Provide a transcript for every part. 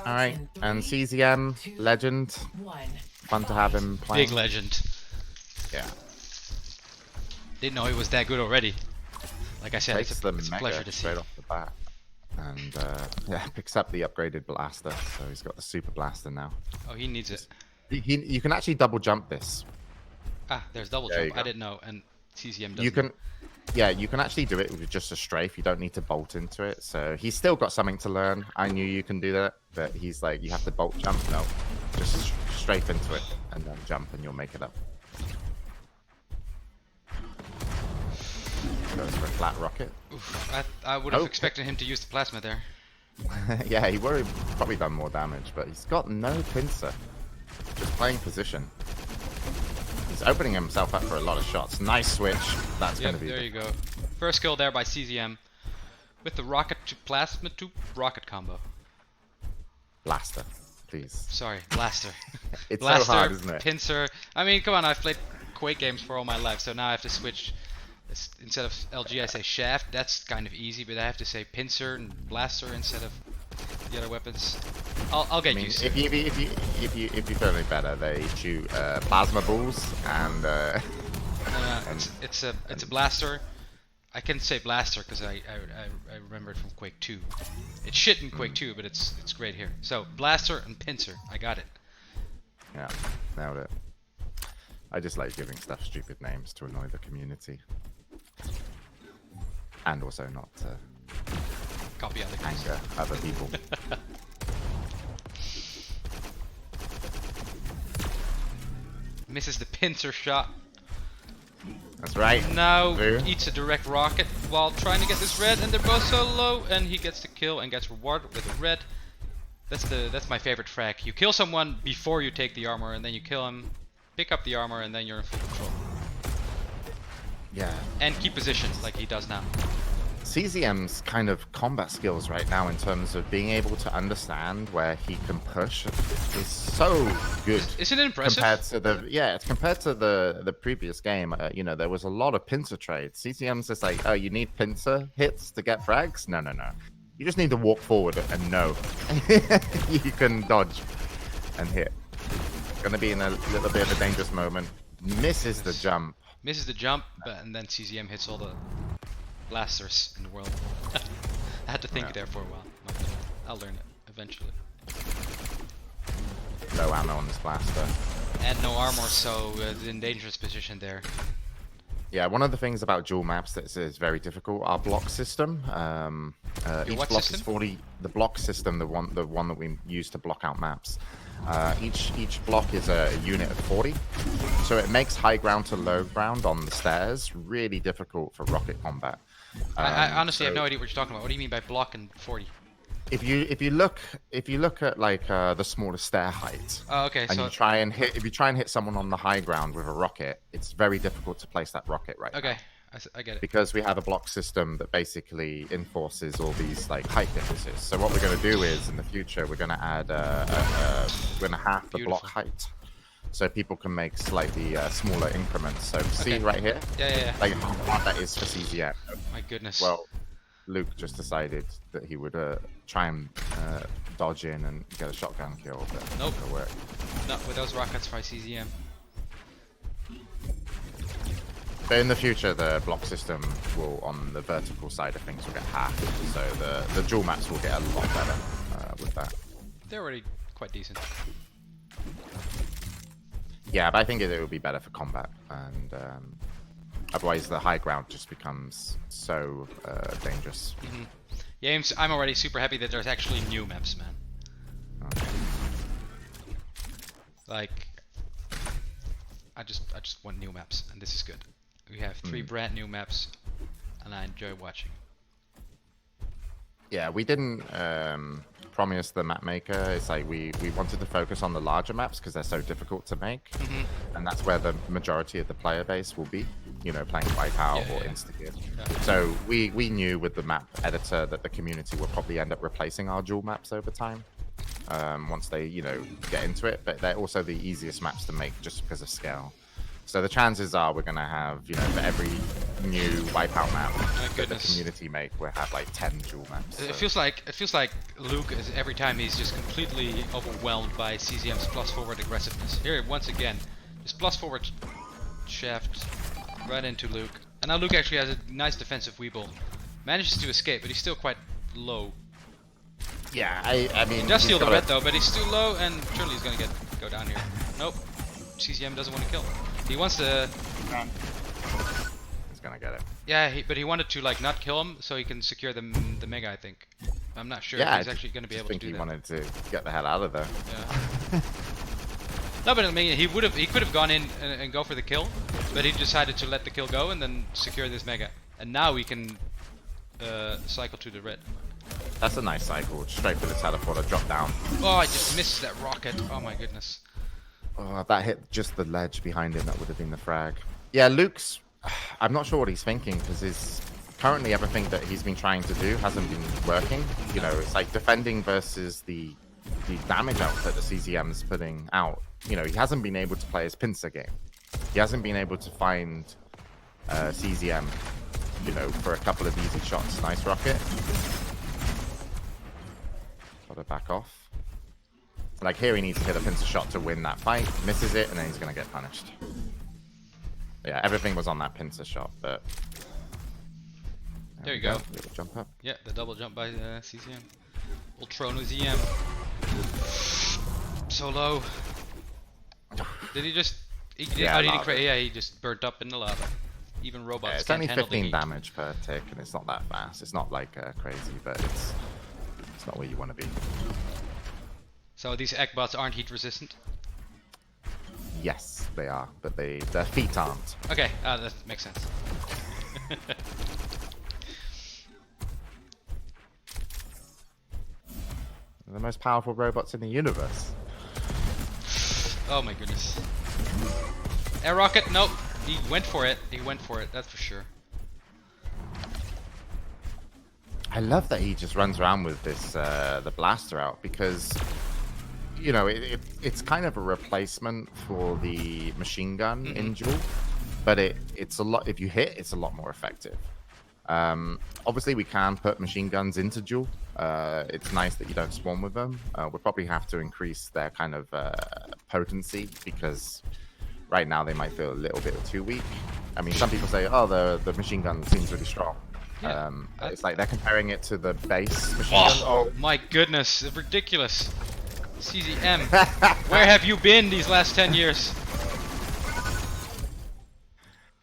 All right, and CZM legend. Fun to have him playing. Big legend. Yeah. Didn't know he was that good already. Like I said, Takes it's the a pleasure to see. straight off the bat, and yeah, picks up the upgraded blaster. So he's got the super blaster now. Oh, he needs it. You can actually double jump this. Ah, there's double There you jump. go. I didn't know, and CCM doesn't. You can, yeah, you can actually do it with just a strafe. You don't need to bolt into it. So he's still got something to learn. I knew you can do that, but he's like, you have to bolt jump. No, just strafe into it and then jump, and you'll make it up. Goes for a flat rocket. Oof, I would have expected him to use the plasma there. Yeah, he would have probably done more damage, but he's got no pincer. Just playing position. He's opening himself up for a lot of shots. Nice switch. That's going to be. There you go. First kill there by CZM with the rocket to plasma to rocket combo. Blaster, please. Sorry, blaster. It's blaster, so hard, isn't it? Pincer. I mean, come on, I've played Quake games for all my life, so now I have to switch. Instead of LG, I say shaft. That's kind of easy, but I have to say pincer and blaster instead of the other weapons. I'll get used to it. If you feel any better, they shoot plasma balls and. It's a blaster. I can say blaster because I remember it from Quake 2. It's shit in Quake 2, but it's great here. So blaster and pincer. I got it. Yeah, nailed it. I just like giving stuff stupid names to annoy the community. And also not copy other games. anger other people. Misses the pincer shot. That's right. Now Vooo. eats a direct rocket while trying to get this red, and they're both so low, and he gets the kill and gets rewarded with a red. That's my favorite frag. You kill someone before you take the armor, and then you kill him, pick up the armor, and then you're in full control. Yeah. And keep position like he does now. CZM's kind of combat skills right now in terms of being able to understand where he can push is so good. Isn't it impressive? Compared to the previous game, you know, there was a lot of pincer trades. CZM's just like, oh, you need pincer hits to get frags? No. You just need to walk forward and know you can dodge and hit. Gonna be in a little bit of a dangerous moment. Misses the jump. Misses the jump, and then CZM hits all the blasters in the world. I had to think there for a while. I'll learn it eventually. No ammo on this blaster. And no armor, so in dangerous position there. Yeah, one of the things about dual maps that is very difficult, our block system. Each block system? is 40. The block system, the one that we use to block out maps. Each block is a unit of 40, so it makes high ground to low ground on the stairs really difficult for rocket combat. I honestly have no idea what you're talking about. What do you mean by block and if you look at like the smallest stair height, okay, and so you try and hit someone on the high ground with a rocket, it's very difficult to place that rocket right now. I get it. Because we have a block system that basically enforces all these like height differences. So what we're going to do is in the future we're going to add we're going to half the block height, so people can make slightly smaller increments. So see right here, like how hard that is for CZM. My goodness. Well, Luke just decided that he would try and dodge in and get a shotgun kill, but nope, it'll work. Not with those rockets by CZM. But in the future, the block system will, on the vertical side of things, will get halved. So the dual maps will get a lot better with that. They're already quite decent. Yeah, but I think it will be better for combat, and otherwise the high ground just becomes so dangerous. Mm-hmm. Yeah, I'm already super happy that there's actually new maps, man. Okay. Like, I just want new maps, and this is good. We have 3 brand new maps, and I enjoy watching. Yeah, we didn't promise the map maker. It's like we wanted to focus on the larger maps because they're so difficult to make, and that's where the majority of the player base will be. You know, playing Wipeout or Instagame. Yeah. So we knew with the map editor that the community will probably end up replacing our dual maps over time. Once they, you know, get into it, but they're also the easiest maps to make just because of scale. So the chances are we're going to have, you know, for every new Wipeout map My that the goodness. community make. We'll have like 10 dual maps. It So. feels like Luke is every time he's just completely overwhelmed by CZM's plus forward aggressiveness. Here once again, just plus forward shaft right into Luke. And now Luke actually has a nice defensive Weeble. Manages to escape, but he's still quite low. Yeah, I mean... He does steal the gotta- red though, but he's too low, and surely he's gonna go down here. Nope. CZM doesn't want to kill. He wants to... He's gonna get it. Yeah, but he wanted to like not kill him so he can secure the Mega, I think. I'm not sure Yeah, if he's actually gonna be able to I think do he that. wanted to get the hell out of there. Yeah. No, but I mean, he could have gone in and go for the kill, but he decided to let the kill go and then secure this Mega. And now we can cycle to the red. That's a nice cycle. Straight for the teleporter, drop down. Oh, I just missed that rocket. Oh my goodness. Oh, if that hit just the ledge behind him, that would have been the frag. Yeah, Luke's... I'm not sure what he's thinking, because currently everything that he's been trying to do hasn't been working. You know, it's like defending versus the damage output that CZM's putting out. You know, he hasn't been able to play his pincer game. He hasn't been able to find CZM, you know, for a couple of easy shots. Nice rocket. Gotta back off. Like here, he needs to hit a pincer shot to win that fight. Misses it, and then he's gonna get punished. Yeah, everything was on that pincer shot, but There you go. Little jump up. Yeah, the double jump by CZM. ultronozm. So low. Did he just... Yeah, he just burnt up in the lava. Even robots Yeah, it's can't only handle the 15 heat. damage per tick, and it's not that fast. It's not like crazy, but it's not where you want to be. So these Eggbots aren't heat resistant? Yes, they are, but their feet aren't. Okay, that makes sense. They're the most powerful robots in the universe. Oh my goodness. Air rocket? Nope. He went for it. He went for it, that's for sure. I love that he just runs around with this the blaster out, because you know it's kind of a replacement for the machine gun in duel, but it's a lot. If you hit, it's a lot more effective. Obviously, we can put machine guns into duel. It's nice that you don't spawn with them. We'll probably have to increase their kind of potency, because right now they might feel a little bit too weak. I mean, some people say, "Oh, the machine gun seems really strong." Yeah, It's like they're comparing it to the base machine gun. Oh my goodness, it's ridiculous. CZM, where have you been these last 10 years?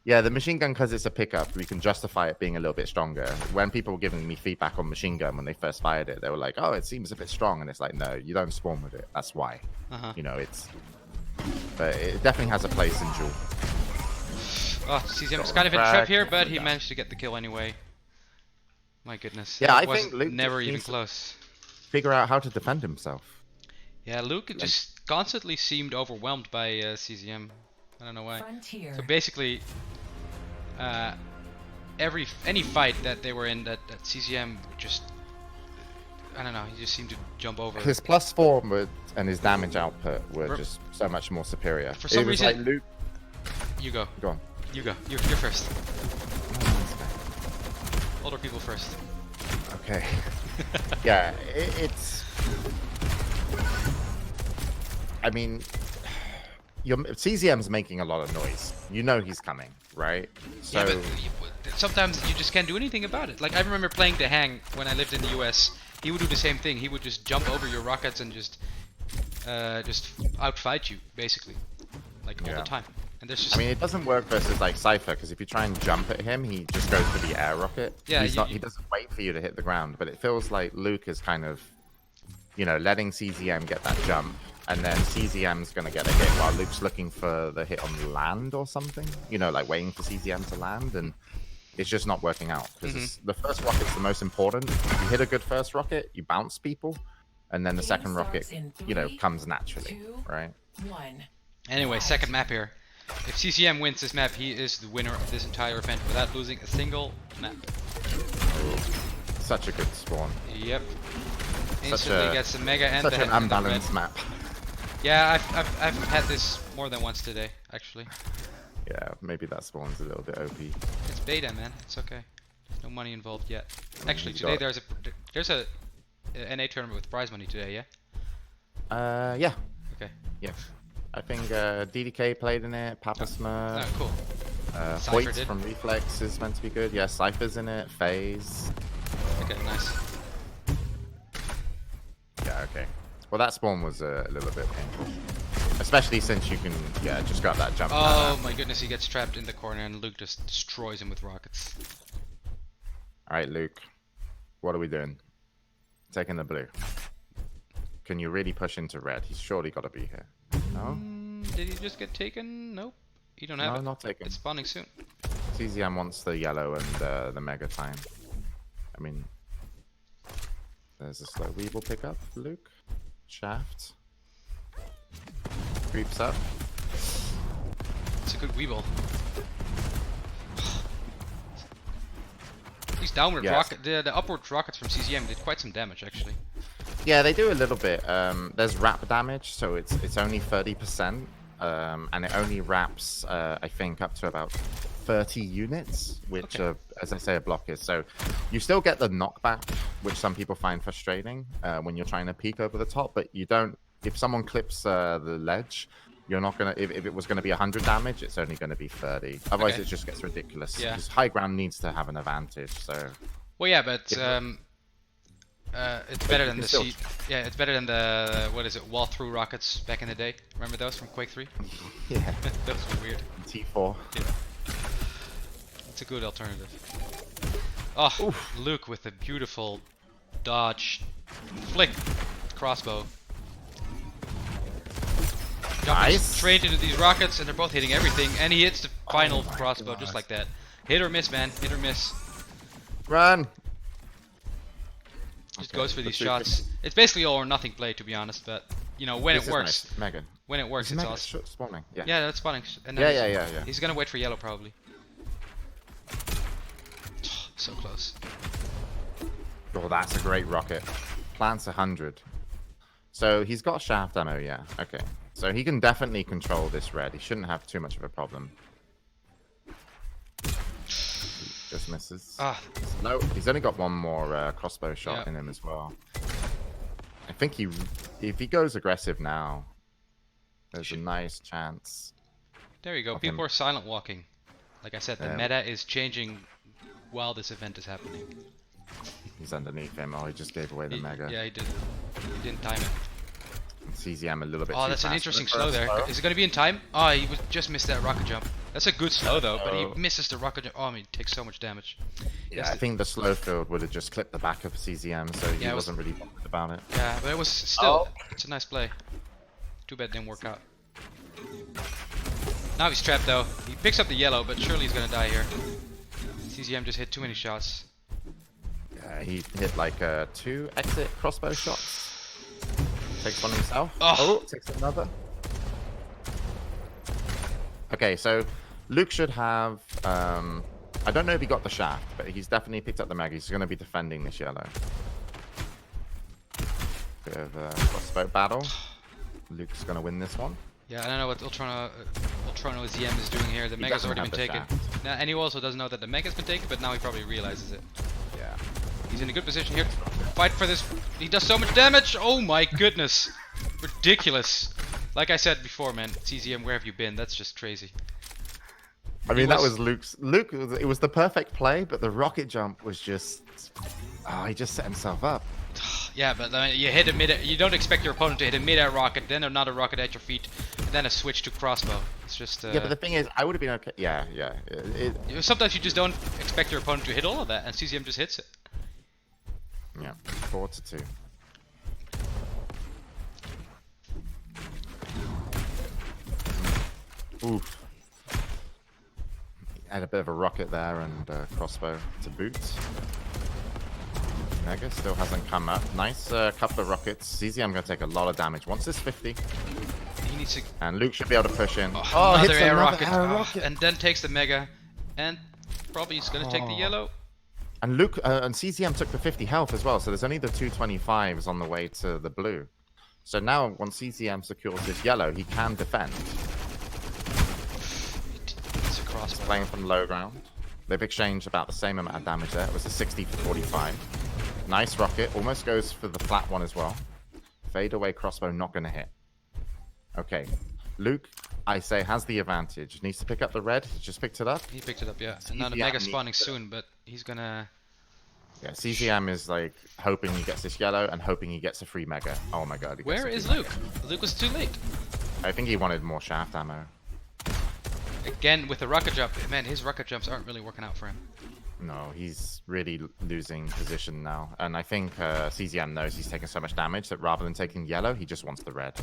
Yeah, the machine gun, because it's a pickup, we can justify it being a little bit stronger. When people were giving me feedback on machine gun when they first fired it, they were like, "Oh, it seems a bit strong," and it's like, no, you don't spawn with it. That's why. You know, but it definitely has a place in duel. Oh, CZM's kind of in trap here, but he managed to get the kill anyway. My goodness. Yeah, It I was think Luke never just even needs to close. figure out how to defend himself. Yeah, Luke just constantly seemed overwhelmed by CZM. I don't know why. Frontier. So basically, any fight that they were in, that CZM just, I don't know, he just seemed to jump over. His +4 and his damage output were just so much more superior. For some it was reason- like Luke. You go. Go on. You go. You're first. Older people first. Okay. Yeah, it's. I mean, CZM's making a lot of noise. You know he's coming, right? So Yeah, but sometimes you just can't do anything about it. Like, I remember playing The Hang when I lived in the US. He would do the same thing. He would just jump over your rockets and just outfight you, basically, like all the time. And there's just. I mean, it doesn't work versus like Cypher, because if you try and jump at him, he just goes for the air rocket. Yeah, he doesn't wait for you to hit the ground. But it feels like Luke is kind of, you know, letting CZM get that jump, and then CZM's gonna get a hit while Luke's looking for the hit on land or something. You know, like waiting for CZM to land, and it's just not working out, because the first rocket's the most important. If you hit a good first rocket, you bounce people, and then the second rocket, you know, comes naturally, right? Anyway, second map here. If CCM wins this map, he is the winner of this entire event without losing a single map. Such a good spawn. Yep. Instantly gets the Mega and Such the an and the unbalanced red. map. Yeah, I've had this more than once today, actually. Yeah, maybe that spawn's a little bit OP. It's beta, man. It's okay. There's no money involved yet. Actually, You today got- there's a NA tournament with prize money today, yeah? Yeah. Okay. Yeah. I think DDK played in it, Papa Oh, Smurf, cool. Cypher Hoyt did. from Reflex is meant to be good. Yeah, Cypher's in it, FaZe. Okay, nice. Yeah, okay. Well, that spawn was a little bit painful. Especially since you can, yeah, just grab that jump. Oh my goodness, he gets trapped in the corner and Luke just destroys him with rockets. Alright, Luke. What are we doing? Taking the blue. Can you really push into red? He's surely got to be here. No? Did he just get taken? Nope. You don't have No, it. not taken. It's spawning soon. CZM wants the yellow and the mega time. I mean, there's a slow weevil pickup, Luke. Shaft. Creeps up. It's a good weeble. These downward Yes. the upward rockets from CZM did quite some damage actually. Yeah, they do a little bit. There's wrap damage, so it's only 30%, and it only wraps, I think, up to about 30 units, which, Okay. as I say, a block is. So you still get the knockback, which some people find frustrating when you're trying to peek over the top, but you don't. If someone clips the ledge, you're not gonna. If it was gonna be 100 damage, it's only gonna be 30. Otherwise, Okay. it just gets ridiculous. Yeah. Because high ground needs to have an advantage. So Well, yeah, but it's better than can the still- yeah, it's better than the what is it, wall through rockets back in the day. Remember those from Quake 3? yeah, Those were weird. T4. Yeah. It's a good alternative. Oh, Luke with a beautiful dodge flick crossbow. Jumping Nice. straight into these rockets, and they're both hitting everything. And he hits the final crossbow God. just like that. Hit or miss, man. Hit or miss. Run. Just Okay, goes for the these two- shots. It's basically all or nothing play, to be honest. But you know, when This it is works, nice. Megan. when it works, Is it's Mega awesome. spawning? Yeah. Yeah, that's spawning. And Yeah, then yeah. He's gonna wait for yellow probably. So close. Oh, that's a great rocket. Plants 100. So he's got shaft ammo, yeah. Okay. So he can definitely control this red. He shouldn't have too much of a problem. Just misses. Ah, No, he's only got one more crossbow shot Yeah. in him as well. I think if he goes aggressive now, there's a nice chance. there you go. Okay. People are silent walking. Like I said, the Yeah. meta is changing while this event is happening. He's underneath him. Oh, he just gave away the mega. Yeah, he did. He didn't time it. CZM a little bit Oh, too that's an fast interesting for slow a there. slow. Is it going to be in time? Oh, he just missed that rocket jump. That's a good slow though, but he Oh. misses the rocket jump. Oh, I mean, he takes so much damage. Yeah, I think the slow field would have just clipped the back of CZM, so he Yeah, it was- wasn't really bothered about it. Yeah, but it was still, Oh. it's a nice play. Too bad it didn't work out. Now he's trapped though. He picks up the yellow, but surely he's gonna die here. CZM just hit too many shots. He hit like 2 exit crossbow shots. Takes one himself. Oh. Takes another. Okay, so Luke should have. I don't know if he got the shaft, but he's definitely picked up the mag. He's going to be defending this yellow. Bit of a crossbow battle. Luke's going to win this one. Yeah, I don't know what ultronozm is doing here. The He mega's doesn't already been have taken. the shaft. Now, and he also doesn't know that the mega's been taken, but now he probably realizes it. Yeah. He's in a good position here. Fight for this. He does so much damage. Oh my goodness. Ridiculous. Like I said before, man. CZM, where have you been? That's just crazy. I mean, that was- was Luke's. It was the perfect play, but the rocket jump was just. Oh, he just set himself up. Yeah, but you hit a mid. You don't expect your opponent to hit a mid-air rocket, then another rocket at your feet, and then a switch to crossbow. It's just. Yeah, but the thing is, I would have been okay. Yeah. Sometimes you just don't expect your opponent to hit all of that, and CZM just hits it. Yeah, 4-2. Oof. Had a bit of a rocket there and crossbow to boot. Mega still hasn't come up. Nice couple of rockets. CZM going to take a lot of damage. Once this 50. He needs to. And Luke should be able to push in. Oh, hits another air another rocket. air Oh, rocket. and then takes the mega, and probably he's gonna take the Oh. yellow. And Luke and CZM took the 50 health as well, so there's only the 225s on the way to the blue. So now, once CZM secures this yellow, he can defend. crossbow. Playing from low ground. They've exchanged about the same amount of damage there. It was a 60 for 45. Nice rocket. Almost goes for the flat one as well. Fade away crossbow, not going to hit. Okay. Luke, I say, has the advantage. Needs to pick up the red. He just picked it up. He picked it up, yeah. And now the mega spawning soon, but he's gonna... Yeah, CZM is like hoping he gets this yellow and hoping he gets a free mega. Oh my god. Where is Luke? Luke was too late. I think he wanted more shaft ammo. Again, with the rocket jump. Man, his rocket jumps aren't really working out for him. No, he's really losing position now. And I think CZM knows he's taking so much damage that rather than taking yellow, he just wants the red.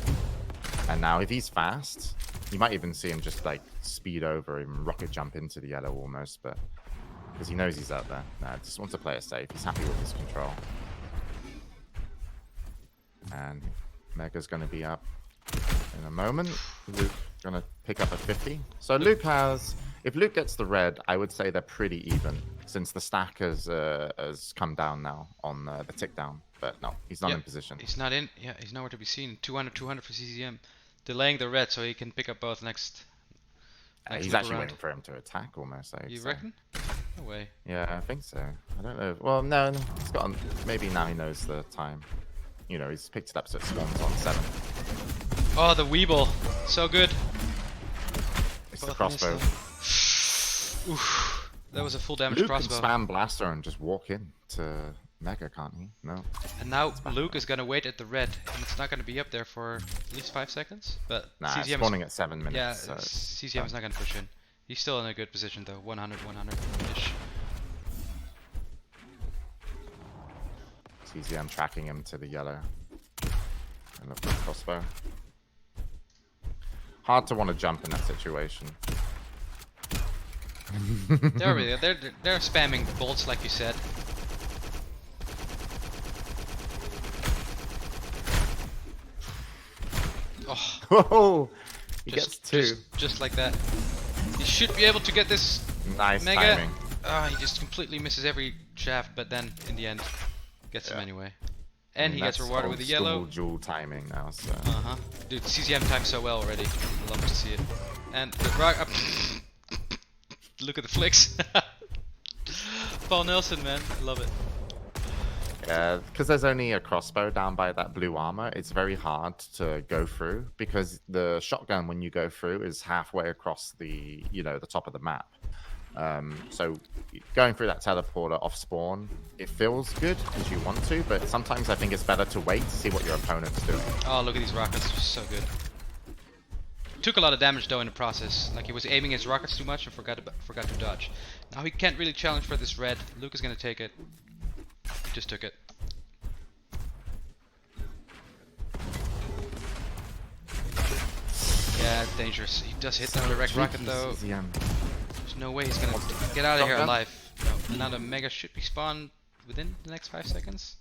And now if he's fast, you might even see him just like speed over and rocket jump into the yellow almost, but because he knows he's out there. Nah, just wants to play it safe. He's happy with his control. And Mega's going to be up in a moment. Luke going to pick up a 50. So Luke has... If Luke gets the red, I would say they're pretty even, since the stack has come down now on the tick down. But no, he's not in position. He's not in. Yeah, he's nowhere to be seen. 200, 200 for CZM. Delaying the red so he can pick up both next he's actually waiting for him to attack almost. You reckon? No way. Yeah, I think so. I don't know. Well, no, he's got. Maybe now he knows the time. You know, he's picked it up so it spawns on 7. Oh, the Weeble. So good. It's the crossbow. Oof. That was a full damage Luke crossbow. Can spam blaster and just walk in to Mega, can't he? No. And now Luke is gonna wait at the red, and it's not gonna be up there for at least 5 seconds. But nah, it's spawning at 7 minutes. Yeah, so CZM is not gonna push in. He's still in a good position though. 100, 100-ish. CZM tracking him to the yellow. And look at the crossbow. Hard to want to jump in that situation. They're spamming bolts like you said. Oh, Whoa! He gets 2. Just like that. He should be able to get this Nice mega. timing. He just completely misses every shaft, but then in the end gets him anyway. And he gets rewarded with a yellow. Dual timing now. So. Dude, CZM timed so well already. I love to see it. And the rock. Look at the flicks. Paul Nelson, man, I love it. Yeah, because there's only a crossbow down by that blue armor, it's very hard to go through because the shotgun, when you go through, is halfway across the, the top of the map. So going through that teleporter off spawn, it feels good because you want to, but sometimes I think it's better to wait to see what your opponent's doing. Oh, look at these rockets, they're so good. Took a lot of damage though in the process. Like he was aiming his rockets too much and forgot to dodge. Now he can't really challenge for this red. Luke is gonna take it. He just took it. Yeah, dangerous. He does hit the direct rocket though. There's no way he's gonna get out of here alive. No. Now the mega should be spawned within the next 5 seconds.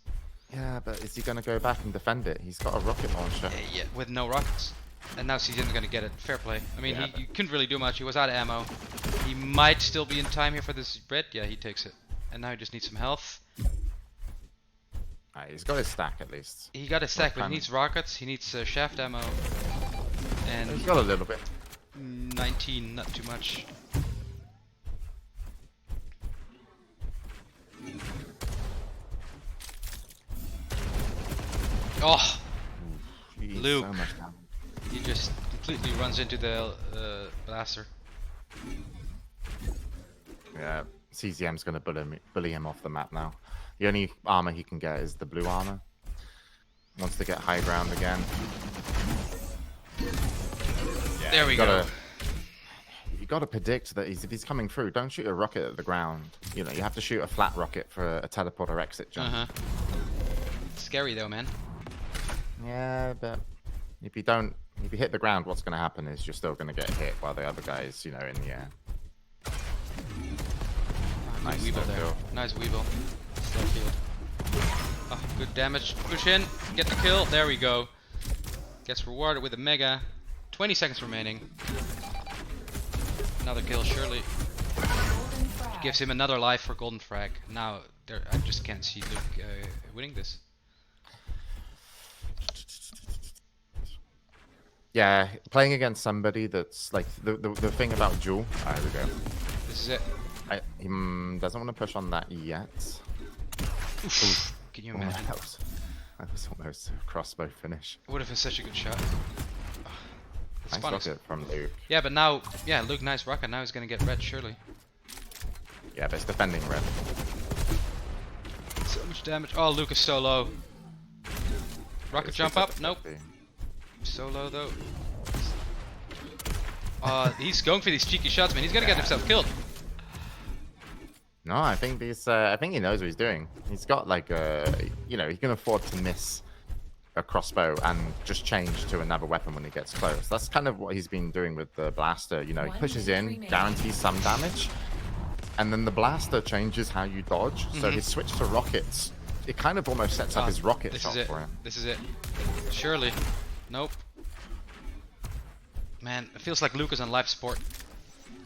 Yeah, but is he gonna go back and defend it? He's got a rocket launcher. Yeah, with no rockets. And now CZM's gonna get it. Fair play. I mean, he couldn't really do much. He was out of ammo. He might still be in time here for this red. Yeah, he takes it. And now he just needs some health. He's got his stack at least. He got his stack, but he needs rockets. He needs shaft ammo. And he's got a little bit. 19, not too much. Oh, Luke. So much damage. He just completely runs into the blaster. Yeah, CZM's going to bully him off the map now. The only armor he can get is the blue armor. Wants to get high ground again. Yeah, there we go. You got to predict that if he's coming through, don't shoot a rocket at the ground. You have to shoot a flat rocket for a teleporter exit jump. Scary though, man. Yeah, but if you hit the ground, what's going to happen is you're still going to get hit while the other guy's, in the air. Nice Weeble there. Nice Weeble. Slow field. Oh, good damage. Push in. Get the kill. There we go. Gets rewarded with a mega. 20 seconds remaining. Another kill, surely. Gives him another life for golden frag. Now, I just can't see Luke winning this. Yeah, playing against somebody that's like the thing about Jewel. There we go. This is it. He doesn't want to push on that yet. Oof. Can you Oh, imagine? that was almost a crossbow finish. It would have been such a good shot. It's Nice funny. rocket from Luke. Yeah, but now, yeah, Luke, nice rocket. Now he's gonna get red, surely. Yeah, but it's defending red. So much damage. Oh, Luke is so low. Rocket It's jump just up? a Nope. 50. So low though. He's going for these cheeky shots, man. He's gonna get himself killed. No, I think these. I think he knows what he's doing. He's got like a, you know, he can afford to miss a crossbow and just change to another weapon when he gets close. That's kind of what he's been doing with the blaster. You know, he pushes in, guarantees some damage, and then the blaster changes how you dodge. So his switch to rockets, it kind of almost sets up his rocket shot for him. This is it. Surely. Nope. Man, it feels like Luke is on life support.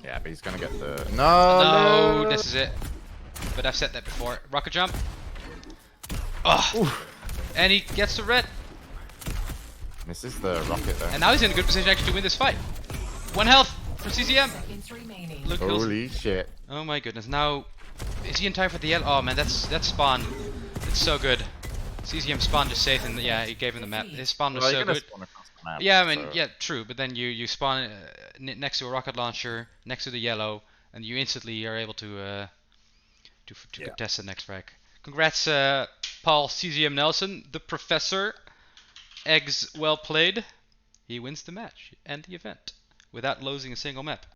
Yeah, but he's gonna get the No, this is it. But I've said that before. Rocket jump. Oh, and he gets the red. Misses the rocket though. And now he's in a good position actually to win this fight. 1 health for CCM. Luke kills. Holy shit! Oh my goodness. Now, is he in time for the yellow? Oh man, that's spawn. It's so good. CCM spawn just safe, and yeah, he gave him the map. His spawn was Well, so you're gonna good. spawn across the map, Yeah, I mean, so- yeah, true. But then you spawn next to a rocket launcher, next to the yellow, and you instantly are able to contest the next frag. Congrats, Paul CCM Nelson, the professor. Eggs well played. He wins the match and the event without losing a single map.